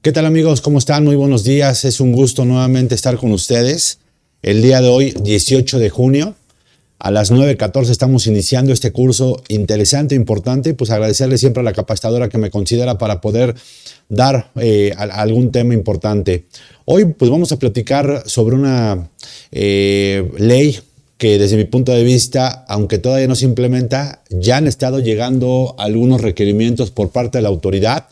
¿Qué tal amigos? ¿Cómo están? Muy buenos días. Es un gusto nuevamente estar con ustedes. El día de hoy, 18 de junio, a las 9:14 estamos iniciando este curso interesante, importante. Pues agradecerle siempre a la capacitadora que me considera para poder dar algún tema importante. Hoy pues vamos a platicar sobre una ley que desde mi punto de vista, aunque todavía no se implementa, ya han estado llegando algunos requerimientos por parte de la autoridad.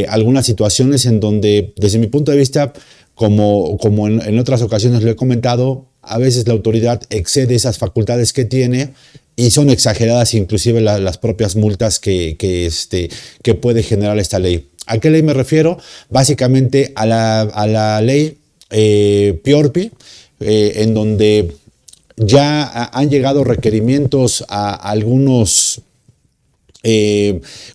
Algunas situaciones en donde, desde mi punto de vista, como en otras ocasiones lo he comentado, a veces la autoridad excede esas facultades que tiene y son exageradas inclusive las propias multas que puede generar esta ley. ¿A qué ley me refiero? Básicamente a la ley PIORPI, en donde ya han llegado requerimientos a algunos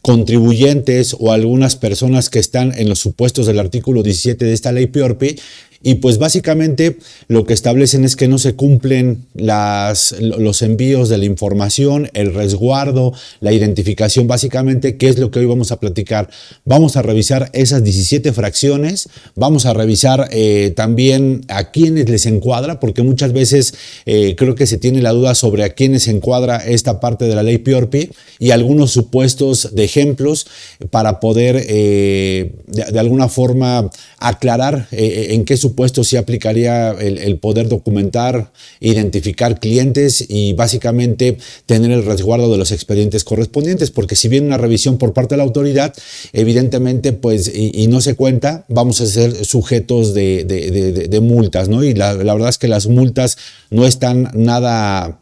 contribuyentes o algunas personas que están en los supuestos del artículo 17 de esta ley PIORPI, y pues básicamente lo que establecen es que no se cumplen los envíos de la información, el resguardo, la identificación. Básicamente, ¿qué es lo que hoy vamos a platicar? Vamos a revisar esas 17 fracciones, vamos a revisar también a quiénes les encuadra, porque muchas veces creo que se tiene la duda sobre a quiénes se encuadra esta parte de la ley PIORPI y algunos supuestos de ejemplos para poder de alguna forma aclarar en qué supuesto sí aplicaría el poder documentar, identificar clientes y básicamente tener el resguardo de los expedientes correspondientes, porque si viene una revisión por parte de la autoridad, evidentemente pues y no se cuenta, vamos a ser sujetos de multas, ¿no? Y la verdad es que las multas no están nada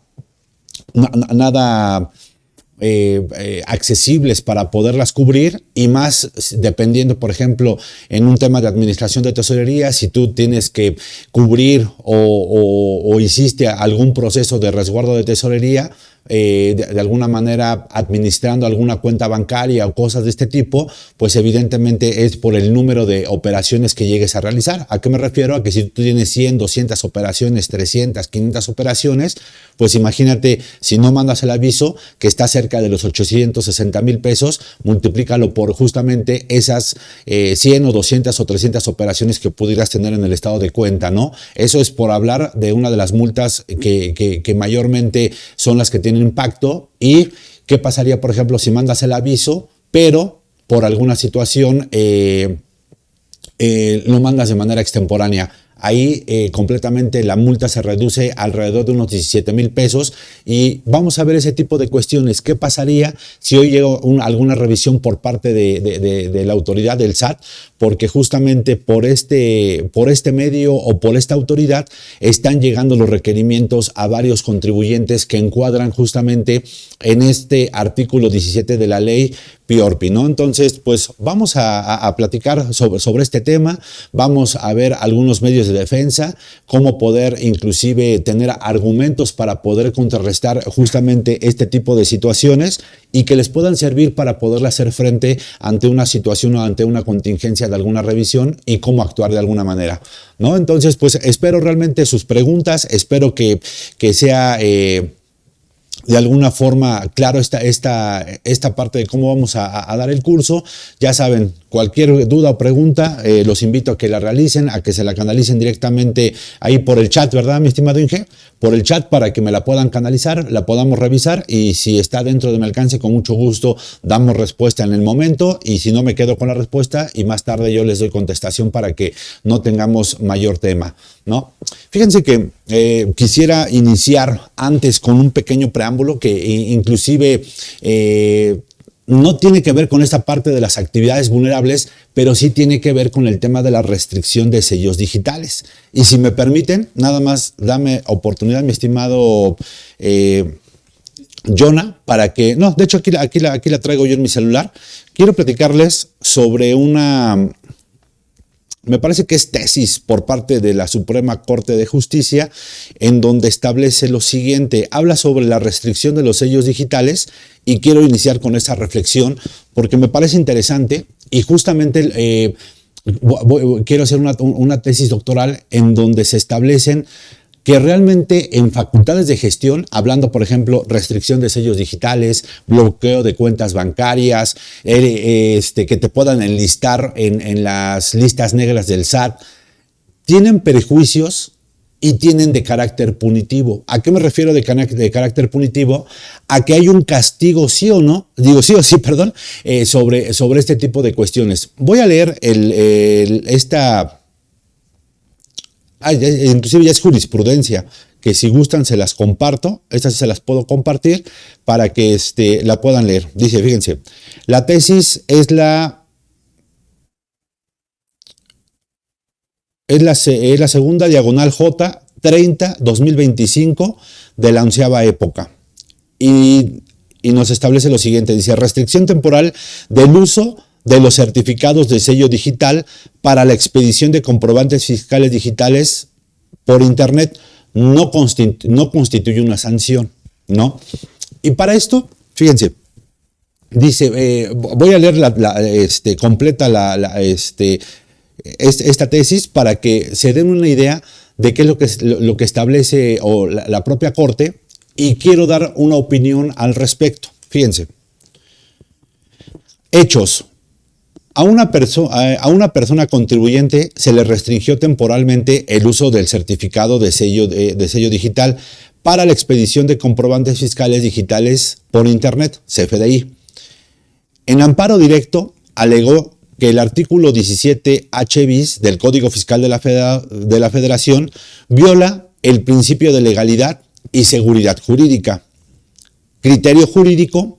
accesibles para poderlas cubrir, y más dependiendo, por ejemplo, en un tema de administración de tesorería, si tú tienes que cubrir o hiciste algún proceso de resguardo de tesorería, de alguna manera administrando alguna cuenta bancaria o cosas de este tipo, pues evidentemente es por el número de operaciones que llegues a realizar. ¿A qué me refiero? A que si tú tienes 100, 200 operaciones, 300, 500 operaciones, pues imagínate, si no mandas el aviso que está cerca de los 860,000 pesos, multiplícalo por justamente esas 100 o 200 o 300 operaciones que pudieras tener en el estado de cuenta, ¿no? Eso es por hablar de una de las multas que mayormente son las que tienen impacto. ¿Y qué pasaría, por ejemplo, si mandas el aviso, pero por alguna situación lo mandas de manera extemporánea? Ahí completamente la multa se reduce alrededor de unos 17,000 pesos, y vamos a ver ese tipo de cuestiones. ¿Qué pasaría si hoy llega alguna revisión por parte de la autoridad del SAT? Porque justamente por este medio o por esta autoridad están llegando los requerimientos a varios contribuyentes que encuadran justamente en este artículo 17 de la ley PIORPI, ¿no? Entonces, pues vamos a platicar sobre este tema, vamos a ver algunos medios de defensa, cómo poder inclusive tener argumentos para poder contrarrestar justamente este tipo de situaciones y que les puedan servir para poderle hacer frente ante una situación o ante una contingencia de alguna revisión y cómo actuar de alguna manera, ¿no? Entonces, pues espero realmente sus preguntas, espero que sea de alguna forma claro esta parte de cómo vamos a dar el curso. Ya saben, cualquier duda o pregunta, los invito a que la realicen, a que se la canalicen directamente ahí por el chat, ¿verdad, mi estimado Inge? Por el chat, para que me la puedan canalizar, la podamos revisar, y si está dentro de mi alcance, con mucho gusto damos respuesta en el momento, y si no, me quedo con la respuesta y más tarde yo les doy contestación para que no tengamos mayor tema, ¿no? Fíjense que quisiera iniciar antes con un pequeño preámbulo que inclusive no tiene que ver con esta parte de las actividades vulnerables, pero sí tiene que ver con el tema de la restricción de sellos digitales. Y si me permiten, nada más dame oportunidad, mi estimado Jonah, para que... No, de hecho aquí la traigo yo en mi celular. Quiero platicarles sobre una... Me parece que es tesis por parte de la Suprema Corte de Justicia, en donde establece lo siguiente. Habla sobre la restricción de los sellos digitales, y quiero iniciar con esa reflexión porque me parece interesante, y justamente quiero hacer una tesis doctoral en donde se establecen que realmente en facultades de gestión, hablando por ejemplo restricción de sellos digitales, bloqueo de cuentas bancarias, que te puedan enlistar en las listas negras del SAT, tienen perjuicios y tienen de carácter punitivo. ¿A qué me refiero de carácter punitivo? A que hay un castigo, sí o no, digo sí o sí, perdón, sobre este tipo de cuestiones. Voy a leer inclusive ya es jurisprudencia, que si gustan se las comparto, estas sí se las puedo compartir para que la puedan leer. Dice, fíjense, la tesis es la segunda diagonal J 30-2025 de la 11ª época. Y nos establece lo siguiente, dice, restricción temporal del uso de los certificados de sello digital para la expedición de comprobantes fiscales digitales por Internet no constituye una sanción, ¿no? Y para esto, fíjense, dice, voy a leer completa esta tesis para que se den una idea de qué es lo que establece la propia Corte, y quiero dar una opinión al respecto. Fíjense. Hechos. A una persona contribuyente se le restringió temporalmente el uso del certificado de sello digital para la expedición de comprobantes fiscales digitales por Internet, CFDI. En amparo directo, alegó que el artículo 17H bis del Código Fiscal de la Federación viola el principio de legalidad y seguridad jurídica. Criterio jurídico: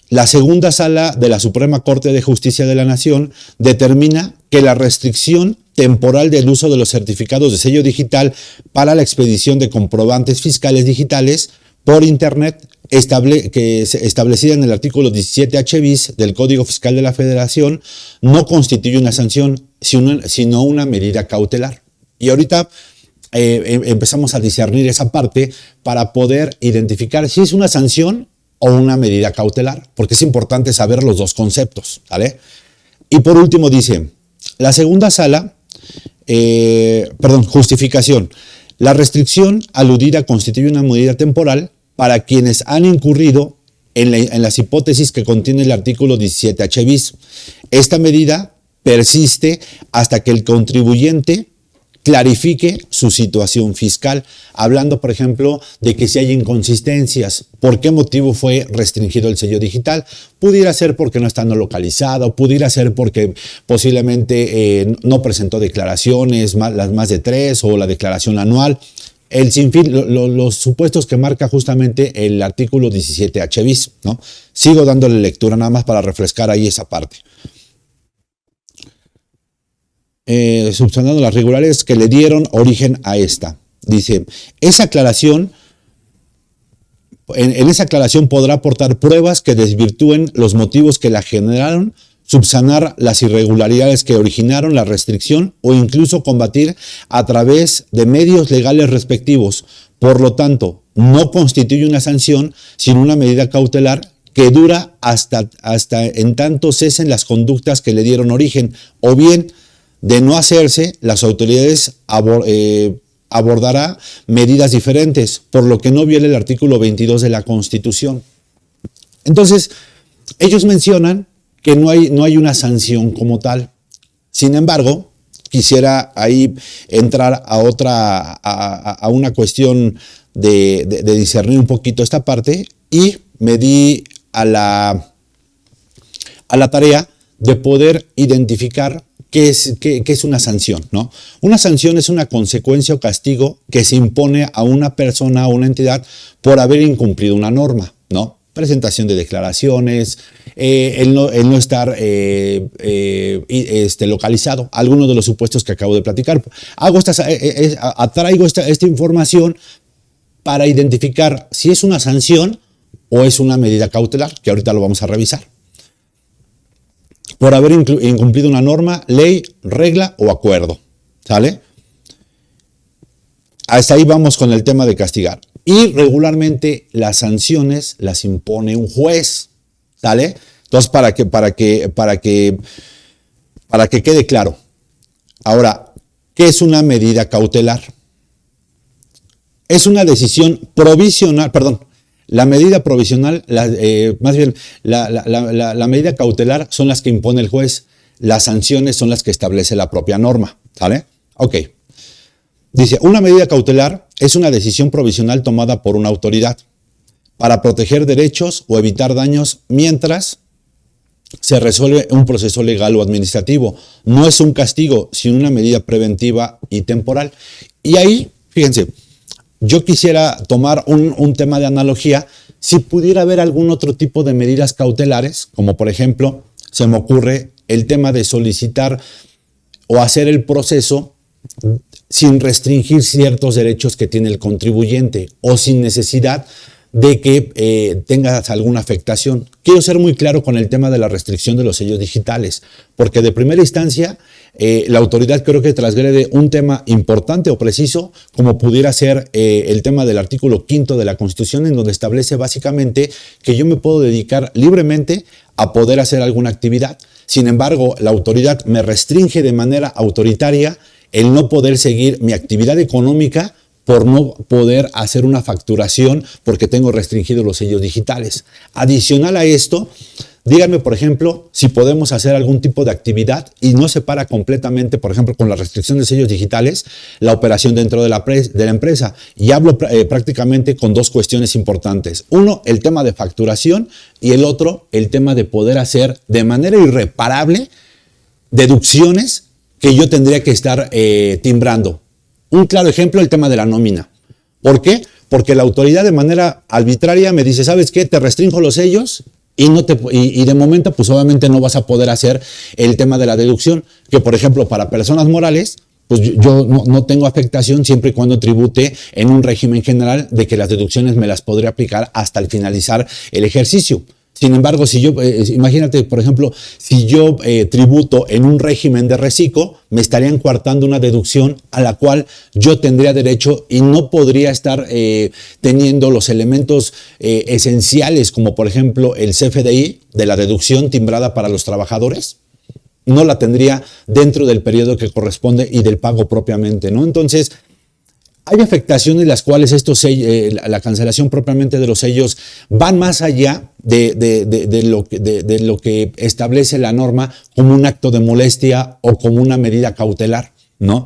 la segunda sala de la Suprema Corte de Justicia de la Nación determina que la restricción temporal del uso de los certificados de sello digital para la expedición de comprobantes fiscales digitales por Internet, establecida en el artículo 17H bis del Código Fiscal de la Federación, no constituye una sanción, sino una medida cautelar. Y ahorita empezamos a discernir esa parte para poder identificar si es una sanción o una medida cautelar, porque es importante saber los dos conceptos, ¿vale? Y por último dice, la segunda sala, justificación. La restricción aludida constituye una medida temporal para quienes han incurrido en las hipótesis que contiene el artículo 17H bis. Esta medida persiste hasta que el contribuyente clarifique su situación fiscal, hablando, por ejemplo, de que si hay inconsistencias, ¿por qué motivo fue restringido el sello digital? Pudiera ser porque no está no localizado, pudiera ser porque posiblemente no presentó declaraciones, las más de 3 o la declaración anual. El sinfín, los supuestos que marca justamente el artículo 17H bis, ¿no? Sigo dándole lectura nada más para refrescar ahí esa parte. Subsanando las regularidades que le dieron origen a esta. Dice, esa aclaración, en esa aclaración podrá aportar pruebas que desvirtúen los motivos que la generaron, subsanar las irregularidades que originaron la restricción o incluso combatir a través de medios legales respectivos. Por lo tanto, no constituye una sanción, sino una medida cautelar que dura hasta en tanto cesen las conductas que le dieron origen, o bien, de no hacerse, las autoridades abordará medidas diferentes, por lo que no viole el artículo 22 de la Constitución. Entonces, ellos mencionan que no hay una sanción como tal. Sin embargo, quisiera ahí entrar a una cuestión de discernir un poquito esta parte, y me di a la tarea de poder identificar ¿qué es una sanción, ¿no? Una sanción es una consecuencia o castigo que se impone a una persona o una entidad por haber incumplido una norma, ¿no? Presentación de declaraciones, el no estar localizado, algunos de los supuestos que acabo de platicar. Traigo esta información para identificar si es una sanción o es una medida cautelar, que ahorita lo vamos a revisar, por haber incumplido una norma, ley, regla o acuerdo, ¿sale? Hasta ahí vamos con el tema de castigar. Y regularmente las sanciones las impone un juez, ¿sale? Entonces, para que quede claro. Ahora, ¿qué es una medida cautelar? es una decisión provisional, perdón, la medida provisional, más bien la medida cautelar son las que impone el juez, las sanciones son las que establece la propia norma, ¿sale? Ok. Dice, una medida cautelar es una decisión provisional tomada por una autoridad para proteger derechos o evitar daños mientras se resuelve un proceso legal o administrativo. No es un castigo, sino una medida preventiva y temporal. Y ahí, fíjense, yo quisiera tomar un tema de analogía. Si pudiera haber algún otro tipo de medidas cautelares, como por ejemplo, se me ocurre el tema de solicitar o hacer el proceso sin restringir ciertos derechos que tiene el contribuyente o sin necesidad de que tengas alguna afectación. Quiero ser muy claro con el tema de la restricción de los sellos digitales, porque de primera instancia la autoridad creo que transgrede un tema importante o preciso, como pudiera ser el tema del artículo 5 de la Constitución, en donde establece básicamente que yo me puedo dedicar libremente a poder hacer alguna actividad. Sin embargo, la autoridad me restringe de manera autoritaria el no poder seguir mi actividad económica por no poder hacer una facturación porque tengo restringidos los sellos digitales. Adicional a esto, díganme, por ejemplo, si podemos hacer algún tipo de actividad y no se para completamente, por ejemplo, con la restricción de sellos digitales, la operación dentro de la empresa. Y hablo prácticamente con dos cuestiones importantes. Uno, el tema de facturación, y el otro, el tema de poder hacer de manera irreparable deducciones que yo tendría que estar timbrando. Un claro ejemplo, el tema de la nómina. ¿Por qué? Porque la autoridad de manera arbitraria me dice, ¿sabes qué? Te restringo los sellos y de momento pues obviamente no vas a poder hacer el tema de la deducción, que por ejemplo para personas morales, pues yo no tengo afectación siempre y cuando tribute en un régimen general de que las deducciones me las podré aplicar hasta el finalizar el ejercicio. Sin embargo, si yo, imagínate, por ejemplo, si yo tributo en un régimen de reciclo, me estarían coartando una deducción a la cual yo tendría derecho y no podría estar teniendo los elementos esenciales, como por ejemplo el CFDI de la deducción timbrada para los trabajadores. No la tendría dentro del periodo que corresponde y del pago propiamente, ¿no? Entonces, hay afectaciones las cuales la cancelación propiamente de los sellos van más allá de lo que establece la norma como un acto de molestia o como una medida cautelar, ¿no?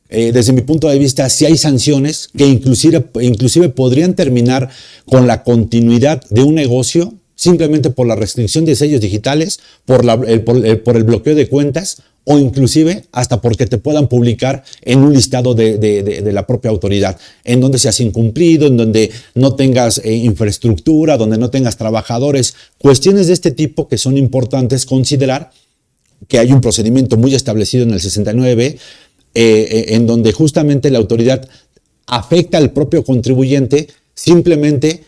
Desde mi punto de vista, sí hay sanciones que inclusive podrían terminar con la continuidad de un negocio simplemente por la restricción de sellos digitales, por el bloqueo de cuentas, o inclusive hasta porque te puedan publicar en un listado de la propia autoridad, en donde seas incumplido, en donde no tengas infraestructura, donde no tengas trabajadores, cuestiones de este tipo que son importantes considerar, que hay un procedimiento muy establecido en el 69, en donde justamente la autoridad afecta al propio contribuyente simplemente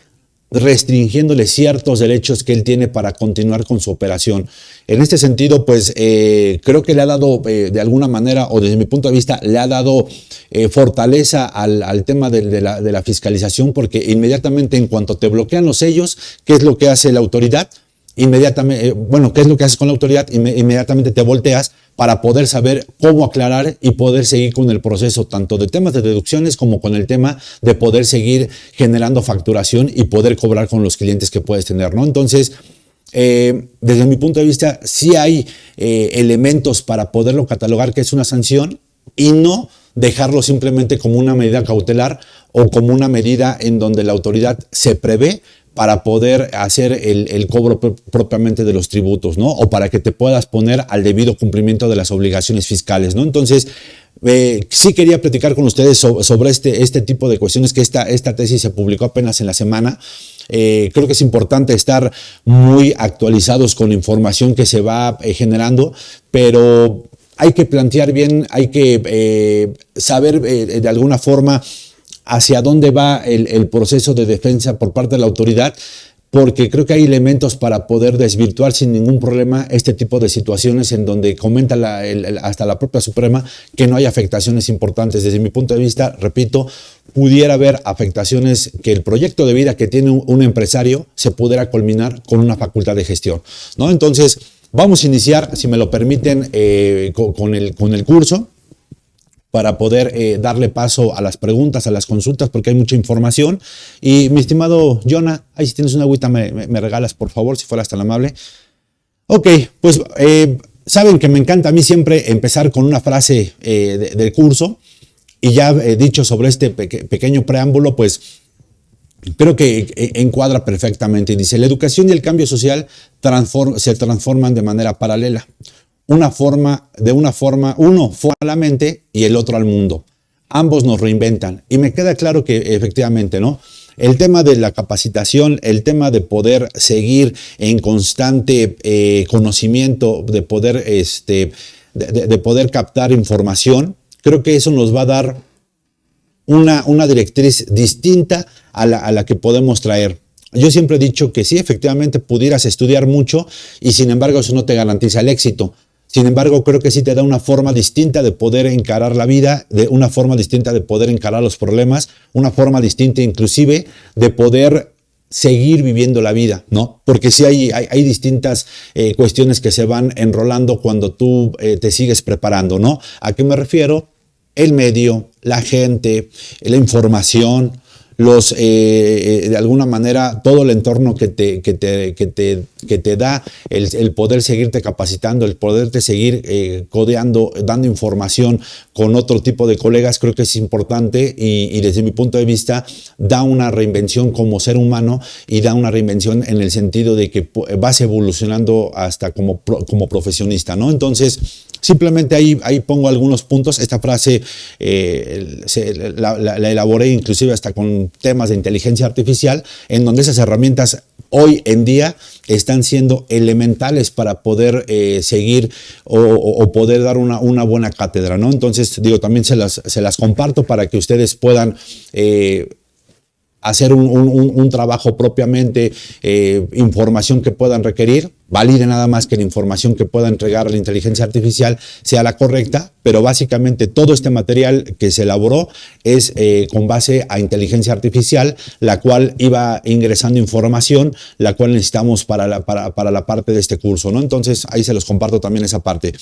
restringiéndole ciertos derechos que él tiene para continuar con su operación. En este sentido, pues creo que le ha dado de alguna manera, o desde mi punto de vista, le ha dado fortaleza al tema de la fiscalización, porque inmediatamente en cuanto te bloquean los sellos, ¿qué es lo que hace la autoridad? Inmediatamente, ¿qué es lo que haces con la autoridad? Inmediatamente te volteas para poder saber cómo aclarar y poder seguir con el proceso, tanto de temas de deducciones como con el tema de poder seguir generando facturación y poder cobrar con los clientes que puedes tener, ¿no? Entonces, desde mi punto de vista, sí hay elementos para poderlo catalogar que es una sanción y no dejarlo simplemente como una medida cautelar o como una medida en donde la autoridad se prevé para poder hacer el cobro propiamente de los tributos, ¿no? O para que te puedas poner al debido cumplimiento de las obligaciones fiscales, ¿no? Entonces, sí quería platicar con ustedes sobre este tipo de cuestiones, que esta tesis se publicó apenas en la semana. Creo que es importante estar muy actualizados con la información que se va generando, pero hay que plantear bien, hay que saber de alguna forma hacia dónde va el proceso de defensa por parte de la autoridad, porque creo que hay elementos para poder desvirtuar sin ningún problema este tipo de situaciones en donde comenta hasta la propia Suprema que no hay afectaciones importantes. Desde mi punto de vista, repito, pudiera haber afectaciones que el proyecto de vida que tiene un empresario se pudiera culminar con una facultad de gestión, ¿no? Entonces, vamos a iniciar, si me lo permiten, con el curso. para poder darle paso a las preguntas, a las consultas, porque hay mucha información. Y mi estimado Jonah, ahí si tienes una agüita me regalas, por favor, si fueras tan amable. Ok, pues saben que me encanta a mí siempre empezar con una frase del curso, y ya dicho sobre este pequeño preámbulo, pues creo que encuadra perfectamente. Dice, la educación y el cambio social se transforman de manera paralela. Uno forma a la mente y el otro al mundo. Ambos nos reinventan. Y me queda claro que efectivamente, ¿no? El tema de la capacitación, el tema de poder seguir en constante conocimiento, de poder, de poder captar información, creo que eso nos va a dar una directriz distinta a la que podemos traer. Yo siempre he dicho que sí, efectivamente pudieras estudiar mucho y sin embargo eso no te garantiza el éxito. Sin embargo, creo que sí te da una forma distinta de poder encarar la vida, de una forma distinta de poder encarar los problemas, una forma distinta inclusive de poder seguir viviendo la vida, ¿no? Porque sí hay distintas cuestiones que se van enrolando cuando tú te sigues preparando, ¿no? ¿A qué me refiero? El medio, la gente, la información, de alguna manera todo el entorno que te da el poder seguirte capacitando, el poderte seguir codeando, dando información con otro tipo de colegas, creo que es importante y desde mi punto de vista da una reinvención como ser humano y da una reinvención en el sentido de que vas evolucionando hasta como profesionista, ¿no? Entonces, simplemente ahí pongo algunos puntos. Esta frase la elaboré inclusive hasta con temas de inteligencia artificial, en donde esas herramientas hoy en día están siendo elementales para poder seguir o poder dar una buena cátedra, ¿no? Entonces, digo, también se las comparto para que ustedes puedan hacer un trabajo propiamente, información que puedan requerir, valide nada más que la información que pueda entregar la inteligencia artificial sea la correcta, pero básicamente todo este material que se elaboró es con base a inteligencia artificial, la cual iba ingresando información, la cual necesitamos para la parte de este curso, ¿no? Entonces ahí se los comparto también esa parte.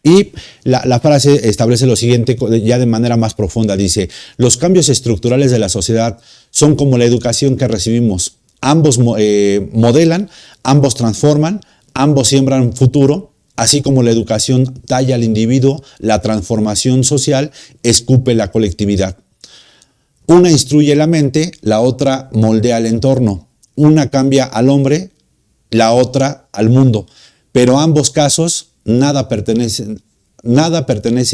Y la frase establece lo siguiente ya de manera más profunda, dice, los cambios estructurales de la sociedad son como la educación que recibimos, ambos modelan, ambos transforman, ambos siembran futuro, así como la educación talla al individuo, la transformación social escupe la colectividad. Una instruye la mente, la otra moldea el entorno, una cambia al hombre, la otra al mundo, pero ambos casos nada pertenece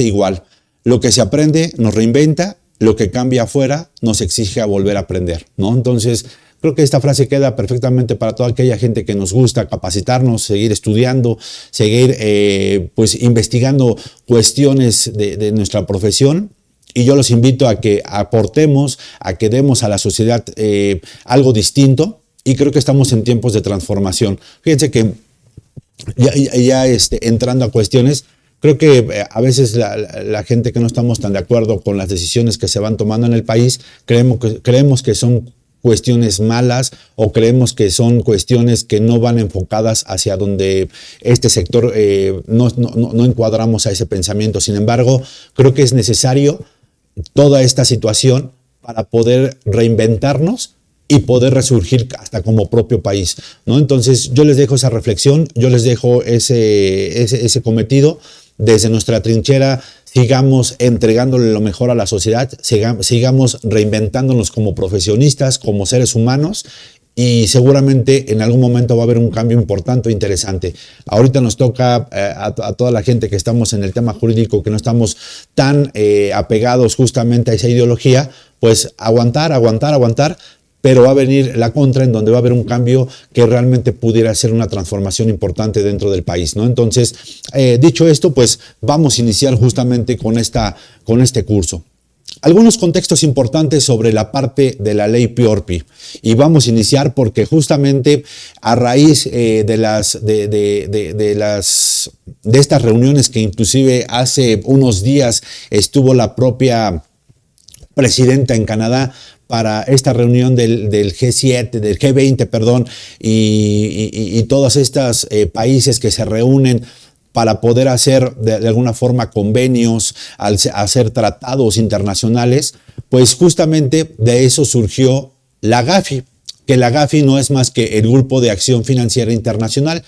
igual. Lo que se aprende nos reinventa, lo que cambia afuera nos exige a volver a aprender, ¿no? Entonces, creo que esta frase queda perfectamente para toda aquella gente que nos gusta capacitarnos, seguir estudiando, seguir pues investigando cuestiones de nuestra profesión. Y yo los invito a que aportemos, a que demos a la sociedad algo distinto. Y creo que estamos en tiempos de transformación. Fíjense que ya entrando a cuestiones, creo que a veces la gente que no estamos tan de acuerdo con las decisiones que se van tomando en el país, creemos que son cuestiones malas o creemos que son cuestiones que no van enfocadas hacia donde este sector no encuadramos a ese pensamiento. Sin embargo, creo que es necesario toda esta situación para poder reinventarnos y poder resurgir hasta como propio país, ¿no? Entonces yo les dejo esa reflexión, yo les dejo ese cometido. Desde nuestra trinchera sigamos entregándole lo mejor a la sociedad, sigamos reinventándonos como profesionistas, como seres humanos, y seguramente en algún momento va a haber un cambio importante e interesante. Ahorita nos toca a toda la gente que estamos en el tema jurídico, que no estamos tan apegados justamente a esa ideología, pues aguantar, pero va a venir la contra, en donde va a haber un cambio que realmente pudiera ser una transformación importante dentro del país, ¿no? Entonces, dicho esto, pues vamos a iniciar justamente con este curso. Algunos contextos importantes sobre la parte de la ley PIORPI, y vamos a iniciar porque justamente a raíz de estas reuniones que inclusive hace unos días estuvo la propia presidenta en Canadá para esta reunión del G7, del G20, perdón, y todos estos países que se reúnen para poder hacer de alguna forma convenios, hacer tratados internacionales, pues justamente de eso surgió la GAFI, que la GAFI no es más que el Grupo de Acción Financiera Internacional,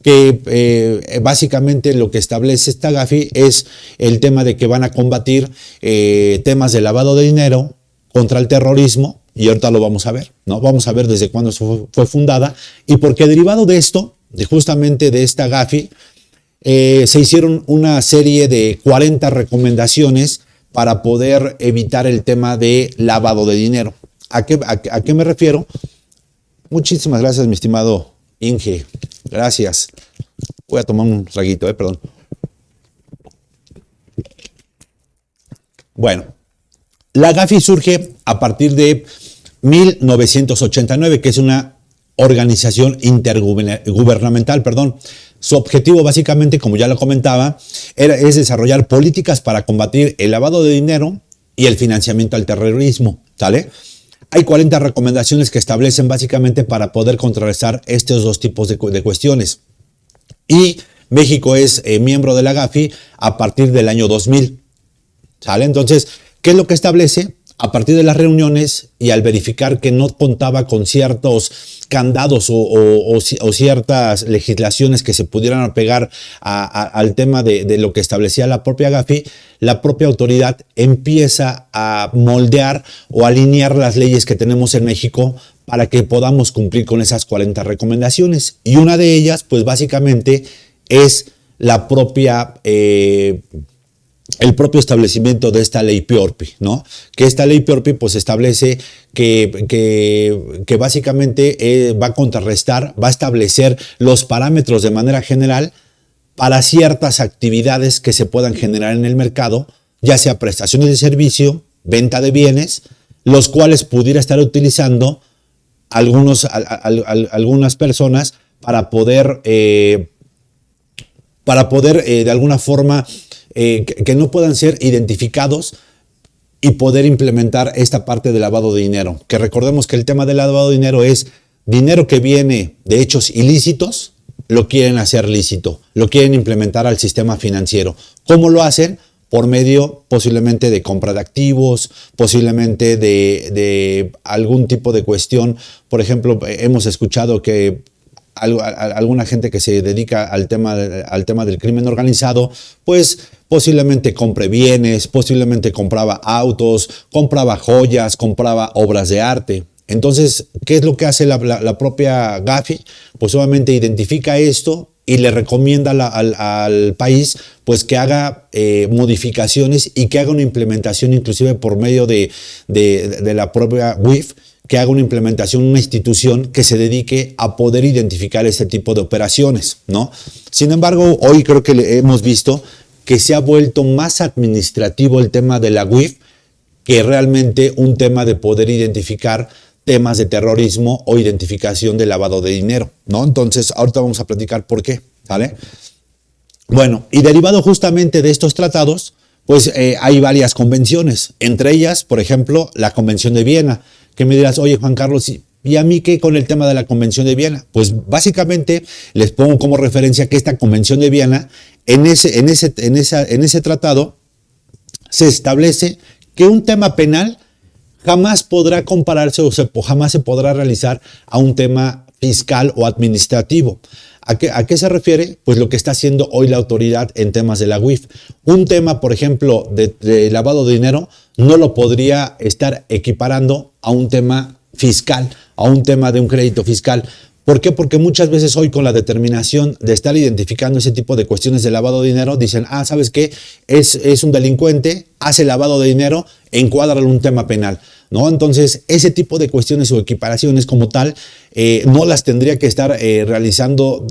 que básicamente lo que establece esta GAFI es el tema de que van a combatir temas de lavado de dinero contra el terrorismo, y ahorita lo vamos a ver, ¿no? Vamos a ver desde cuándo fue fundada, y porque derivado de esto, justamente de esta GAFI, se hicieron una serie de 40 recomendaciones para poder evitar el tema de lavado de dinero. ¿A qué me refiero? Muchísimas gracias, mi estimado Inge. Gracias. Voy a tomar un traguito, perdón. Bueno, la GAFI surge a partir de 1989, que es una organización intergubernamental, Su objetivo básicamente, como ya lo comentaba, es desarrollar políticas para combatir el lavado de dinero y el financiamiento al terrorismo, ¿sale? Hay 40 recomendaciones que establecen básicamente para poder contrarrestar estos dos tipos de cuestiones. Y México es miembro de la GAFI a partir del año 2000, ¿sale? Entonces, ¿qué es lo que establece? A partir de las reuniones y al verificar que no contaba con ciertos candados o ciertas legislaciones que se pudieran apegar al tema de lo que establecía la propia GAFI, la propia autoridad empieza a moldear o alinear las leyes que tenemos en México para que podamos cumplir con esas 40 recomendaciones. Y una de ellas, pues básicamente, es la propia... el propio establecimiento de esta ley PIORPI, ¿no? Que esta ley PIORPI pues establece que básicamente va a contrarrestar, va a establecer los parámetros de manera general para ciertas actividades que se puedan generar en el mercado, ya sea prestaciones de servicio, venta de bienes, los cuales pudiera estar utilizando algunas personas para poder de alguna forma que no puedan ser identificados y poder implementar esta parte de lavado de dinero. Que recordemos que el tema del lavado de dinero es dinero que viene de hechos ilícitos, lo quieren hacer lícito, lo quieren implementar al sistema financiero. ¿Cómo lo hacen? Por medio posiblemente de compra de activos, posiblemente de algún tipo de cuestión. Por ejemplo, hemos escuchado que alguna gente que se dedica al tema del crimen organizado, pues posiblemente compre bienes, posiblemente compraba autos, compraba joyas, compraba obras de arte. Entonces, ¿qué es lo que hace la propia GAFI? Pues obviamente identifica esto y le recomienda al país pues que haga modificaciones y que haga una implementación inclusive por medio de la propia WIF, que haga una implementación, una institución que se dedique a poder identificar este tipo de operaciones, ¿no? Sin embargo, hoy creo que hemos visto que se ha vuelto más administrativo el tema de la WIF que realmente un tema de poder identificar temas de terrorismo o identificación de lavado de dinero, ¿no? Entonces, ahorita vamos a platicar por qué, ¿vale? Bueno, y derivado justamente de estos tratados, pues hay varias convenciones, entre ellas, por ejemplo, la Convención de Viena, que me dirás, oye Juan Carlos, ¿y a mí qué con el tema de la Convención de Viena? Pues básicamente les pongo como referencia que esta Convención de Viena, en ese tratado, se establece que un tema penal jamás podrá compararse o jamás se podrá realizar a un tema fiscal o administrativo. ¿A qué se refiere? Pues lo que está haciendo hoy la autoridad en temas de la WIF. Un tema, por ejemplo, de lavado de dinero, no lo podría estar equiparando a un tema fiscal, a un tema de un crédito fiscal. ¿Por qué? Porque muchas veces hoy con la determinación de estar identificando ese tipo de cuestiones de lavado de dinero, dicen, ¿sabes qué? Es un delincuente, hace lavado de dinero, encuádralo en un tema penal, ¿no? Entonces, ese tipo de cuestiones o equiparaciones como tal, no las tendría que estar realizando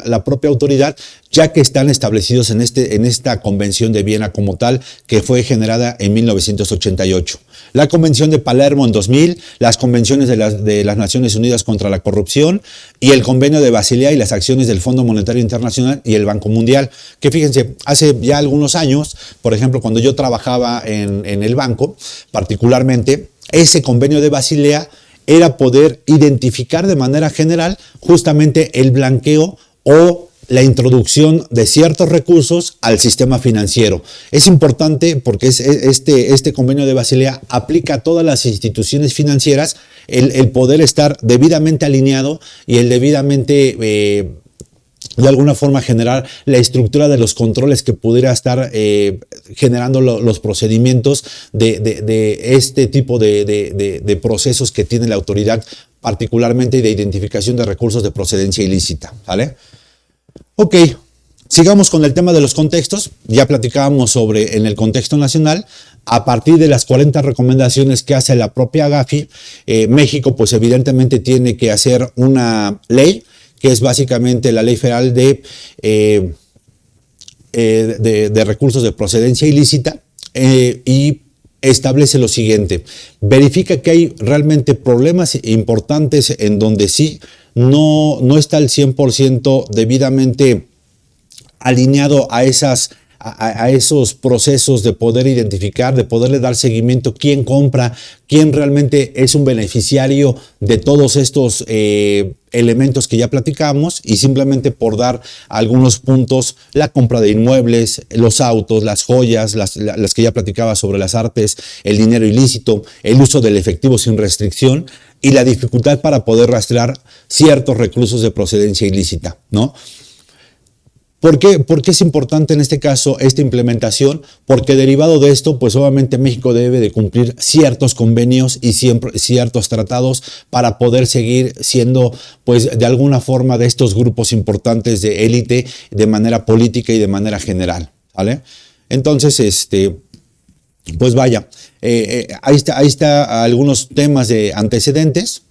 la propia autoridad, ya que están establecidos en esta Convención de Viena como tal, que fue generada en 1988. La Convención de Palermo en 2000, las convenciones de las Naciones Unidas contra la corrupción y el Convenio de Basilea y las acciones del Fondo Monetario Internacional y el Banco Mundial, que fíjense, hace ya algunos años, por ejemplo, cuando yo trabajaba en el banco, particularmente, ese Convenio de Basilea era poder identificar de manera general justamente el blanqueo o la introducción de ciertos recursos al sistema financiero. Es importante porque este convenio de Basilea aplica a todas las instituciones financieras el poder estar debidamente alineado y el debidamente de alguna forma generar la estructura de los controles que pudiera estar generando los procedimientos de este tipo de procesos que tiene la autoridad, particularmente de identificación de recursos de procedencia ilícita, ¿vale? Ok, sigamos con el tema de los contextos. Ya platicábamos sobre en el contexto nacional. A partir de las 40 recomendaciones que hace la propia Gafi, México pues evidentemente tiene que hacer una ley que es básicamente la Ley Federal de recursos de procedencia ilícita, y establece lo siguiente: verifica que hay realmente problemas importantes en donde sí no está al 100% debidamente alineado a esos procesos de poder identificar, de poderle dar seguimiento, quién compra, quién realmente es un beneficiario de todos estos elementos que ya platicamos, y simplemente por dar algunos puntos, la compra de inmuebles, los autos, las joyas, las que ya platicaba sobre las artes, el dinero ilícito, el uso del efectivo sin restricción y la dificultad para poder rastrear ciertos recursos de procedencia ilícita, ¿no? ¿Por qué es importante en este caso esta implementación? Porque derivado de esto, pues obviamente México debe de cumplir ciertos convenios y ciertos tratados para poder seguir siendo, pues de alguna forma, de estos grupos importantes de élite de manera política y de manera general, ¿vale? Entonces, pues vaya, ahí está algunos temas de antecedentes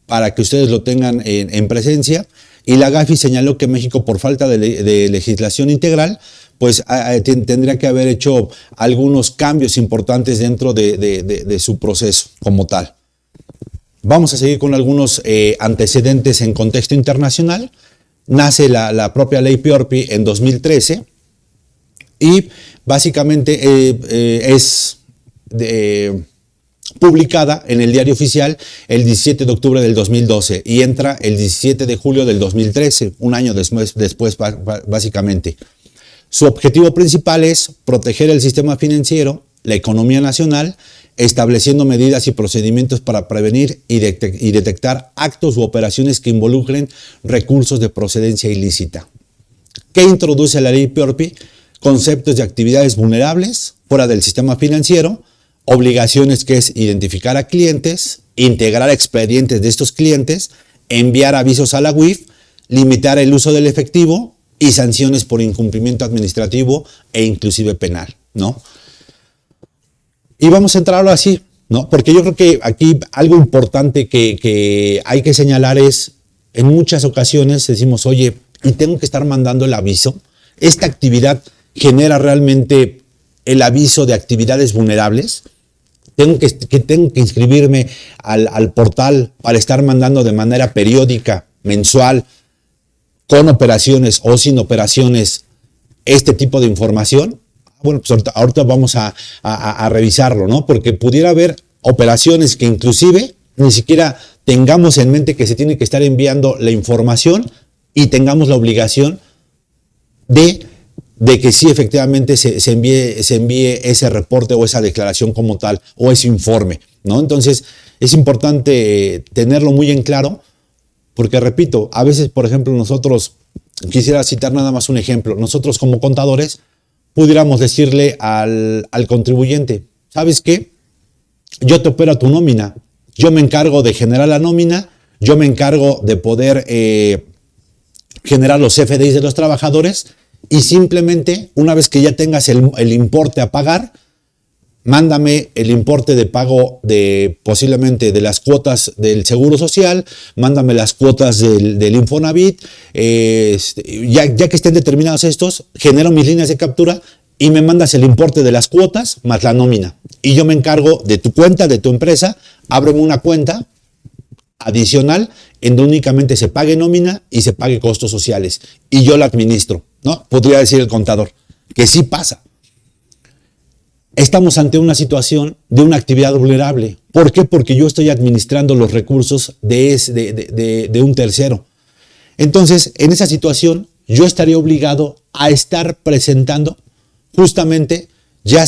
para que ustedes lo tengan en presencia. Y la Gafi señaló que México, por falta de legislación integral, pues tendría que haber hecho algunos cambios importantes dentro de su proceso como tal. Vamos a seguir con algunos antecedentes en contexto internacional. Nace la propia ley PIORPI en 2013 y básicamente es publicada en el Diario Oficial el 17 de octubre del 2012 y entra el 17 de julio del 2013, un año después básicamente. Su objetivo principal es proteger el sistema financiero, la economía nacional, estableciendo medidas y procedimientos para prevenir y detectar actos u operaciones que involucren recursos de procedencia ilícita. ¿Qué introduce la ley PIORPI? Conceptos de actividades vulnerables fuera del sistema financiero, obligaciones que es identificar a clientes, integrar expedientes de estos clientes, enviar avisos a la UIF, limitar el uso del efectivo y sanciones por incumplimiento administrativo e inclusive penal, ¿no? Y vamos a entrarlo así, ¿no? Porque yo creo que aquí algo importante que hay que señalar es, en muchas ocasiones decimos, oye, y tengo que estar mandando el aviso. Esta actividad genera realmente el aviso de actividades vulnerables. Tengo que inscribirme al portal para estar mandando de manera periódica, mensual, con operaciones o sin operaciones, este tipo de información. Bueno, pues ahorita vamos a revisarlo, ¿no? Porque pudiera haber operaciones que inclusive ni siquiera tengamos en mente que se tiene que estar enviando la información y tengamos la obligación de que sí efectivamente se envíe ese reporte o esa declaración como tal o ese informe, ¿no? Entonces es importante tenerlo muy en claro porque, repito, a veces, por ejemplo, nosotros, quisiera citar nada más un ejemplo, nosotros como contadores pudiéramos decirle al contribuyente, ¿sabes qué? Yo te opero tu nómina, yo me encargo de generar la nómina, yo me encargo de poder generar los CFDIs de los trabajadores. Y simplemente, una vez que ya tengas el importe a pagar, mándame el importe de pago posiblemente de las cuotas del Seguro Social, mándame las cuotas del Infonavit, ya que estén determinados estos, genero mis líneas de captura y me mandas el importe de las cuotas más la nómina. Y yo me encargo de tu cuenta, de tu empresa, ábreme una cuenta adicional en donde únicamente se pague nómina y se pague costos sociales. Y yo la administro, ¿no? Podría decir el contador, que sí pasa. Estamos ante una situación de una actividad vulnerable. ¿Por qué? Porque yo estoy administrando los recursos de un tercero. Entonces, en esa situación, yo estaría obligado a estar presentando justamente ya